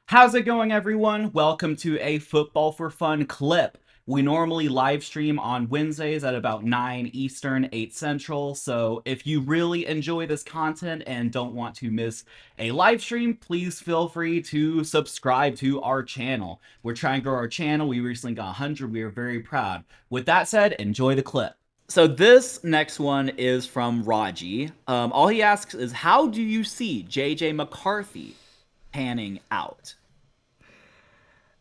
How's it going, everyone? Welcome to a Football for Fun clip. We normally live stream on Wednesdays at about 9 Eastern, 8 Central. So if you really enjoy this content and don't want to miss a live stream, please feel free to subscribe to our channel. We're trying to grow our channel. We recently got 100. We are very proud. With that said, enjoy the clip. So this next one is from Raji. All he asks is, how do you see JJ McCarthy panning out?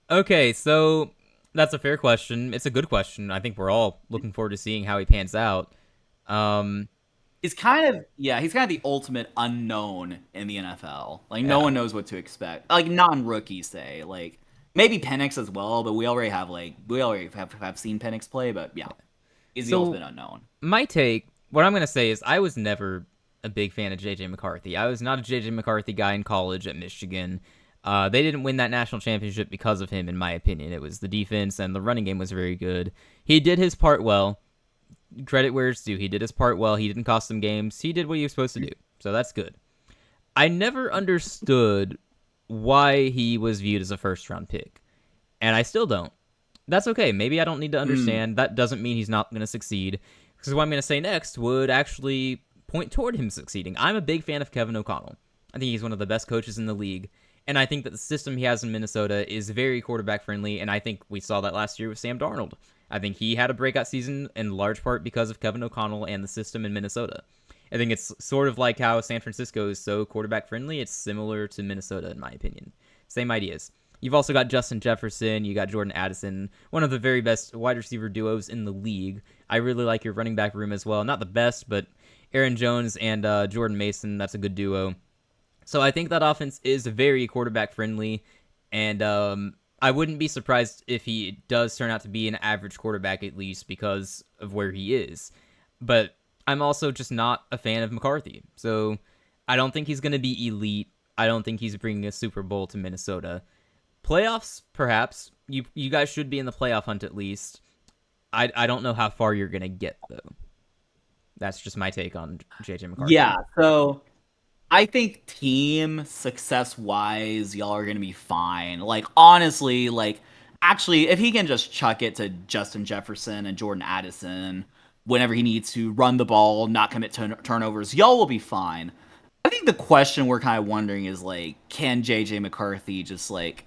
Okay, so that's a fair question. It's a good question. I think we're all looking forward to seeing how he pans out. Um, He's kind of the ultimate unknown in the NFL. Like no yeah. one knows what to expect. Like non-rookies say, like maybe Penix as well, but we already have seen Penix play, but yeah, he's the ultimate So unknown. my take, what I'm gonna say is, I was never a big fan of JJ McCarthy. I was not a JJ McCarthy guy in college at Michigan. They didn't win that national championship because of him, in my opinion. It was the defense and the running game was very good. He did his part well. Credit where it's due. He did his part well. He didn't cost them games. He did what he was supposed to do. So that's good. I never understood why he was viewed as a first round pick, and I still don't. That's okay. Maybe I don't need to Mm. understand. That doesn't mean he's not going to succeed. Because what I'm going to say next would actually point toward him succeeding. I'm a big fan of Kevin O'Connell. I think he's one of the best coaches in the league. And I think that the system he has in Minnesota is very quarterback friendly. And I think we saw that last year with Sam Darnold. I think he had a breakout season in large part because of Kevin O'Connell and the system in Minnesota. I think it's sort of like how San Francisco is so quarterback friendly. It's similar to Minnesota, in my opinion. Same ideas. You've also got Justin Jefferson, you got Jordan Addison, one of the very best wide receiver duos in the league. I really like your running back room as well. Not the best, but Aaron Jones and Jordan Mason, that's a good duo. So I think that offense is very quarterback friendly, and I wouldn't be surprised if he does turn out to be an average quarterback at least because of where he is. But I'm also just not a fan of McCarthy. So I don't think he's going to be elite. I don't think he's bringing a Super Bowl to Minnesota. Playoffs, perhaps. You guys should be in the playoff hunt at least. I don't know how far you're gonna get though. That's just my take on JJ Yeah, McCarthy. so I think team success wise, y'all are gonna be fine. Like honestly, like actually, if he can just chuck it to Justin Jefferson and Jordan Addison whenever he needs to run the ball, not commit turnovers, y'all will be fine. I think the question we're kind of wondering is like, can JJ McCarthy just like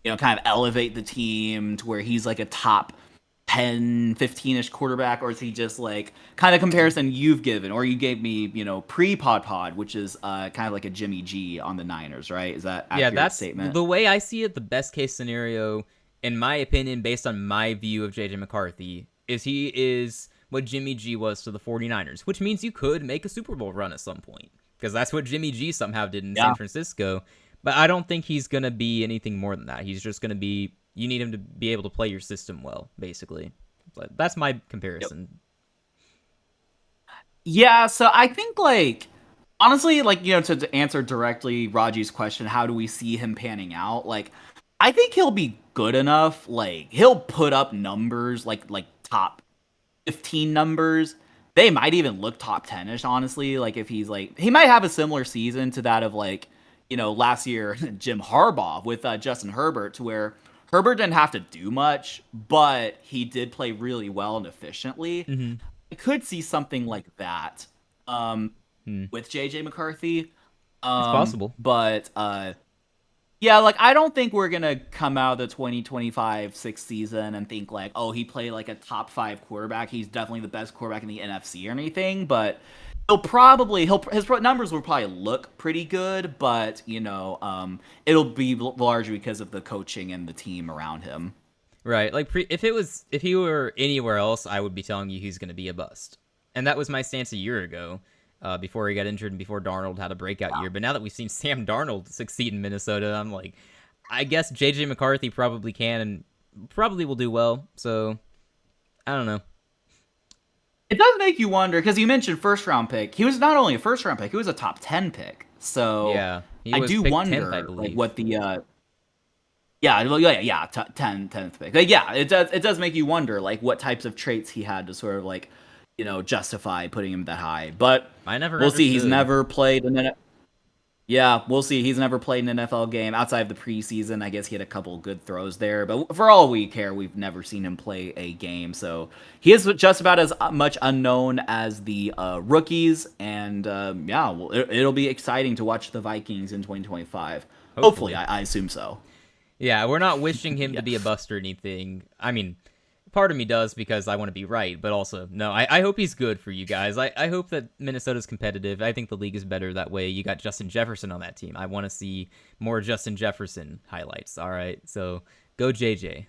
kind of elevate the team to where he's like a top 10, 15-ish quarterback, or is he just like kind of comparison you've given, or you gave me, pre-pod pod, which is kind of like a Jimmy G on the Niners, right? Is that Yeah, accurate that's statement? the way I see it. The best case scenario, in my opinion, based on my view of JJ McCarthy, is he is what Jimmy G was to the 49ers, which means you could make a Super Bowl run at some point. Because that's what Jimmy G somehow did in San Yeah. Francisco. But I don't think he's going to be anything more than that. He's just going to be, you need him to be able to play your system well, basically. But that's my Yep. comparison. Yeah, so I think like honestly, like to answer directly Raji's question, how do we see him panning out? Like, I think he'll be good enough. Like, he'll put up numbers like top 15 numbers. They might even look top 10ish, honestly. Like if he's like he might have a similar season to that of like, last year Jim Harbaugh with Justin Herbert, to where Herbert didn't have to do much, but he did play really well and efficiently. Mm-hmm. I could see something like that Hmm. with JJ McCarthy. It's possible. But yeah, like I don't think we're gonna come out of the 2025 sixth season and think like, oh, he played like a top five quarterback. He's definitely the best quarterback in the NFC or anything. But his numbers will probably look pretty good, but it'll be largely because of the coaching and the team around him. Right. Like if he were anywhere else, I would be telling you he's going to be a bust. And that was my stance a year ago, before he got injured and before Darnold had a breakout year. But now that we've seen Sam Darnold succeed in Minnesota, I'm like, I guess JJ McCarthy probably can and probably will do well. So I don't know. It does make you wonder because you mentioned first round pick. He was not only a first round pick; he was a top 10 pick. So Yeah, he I was do picked 10th, I wonder, like, believe. what the yeah, well, yeah, 10th pick. Like, yeah, it does make you wonder, like, what types of traits he had to sort of like, justify putting him that high. But I never we'll see. He's understood. never played in an Yeah, we'll see. He's never played an NFL game outside of the preseason. I guess he had a couple good throws there, but for all we care, we've never seen him play a game. So he is just about as much unknown as the rookies. And yeah, well, it'll be exciting to watch the Vikings in 2025. Hopefully, Hopefully. I assume so. Yeah, we're not wishing him to Yeah. be a bust or anything. I mean, part of me does because I want to be right, but also, no, I hope he's good for you guys. I hope that Minnesota's competitive. I think the league is better that way. You got Justin Jefferson on that team. I want to see more Justin Jefferson highlights. All right, so go JJ.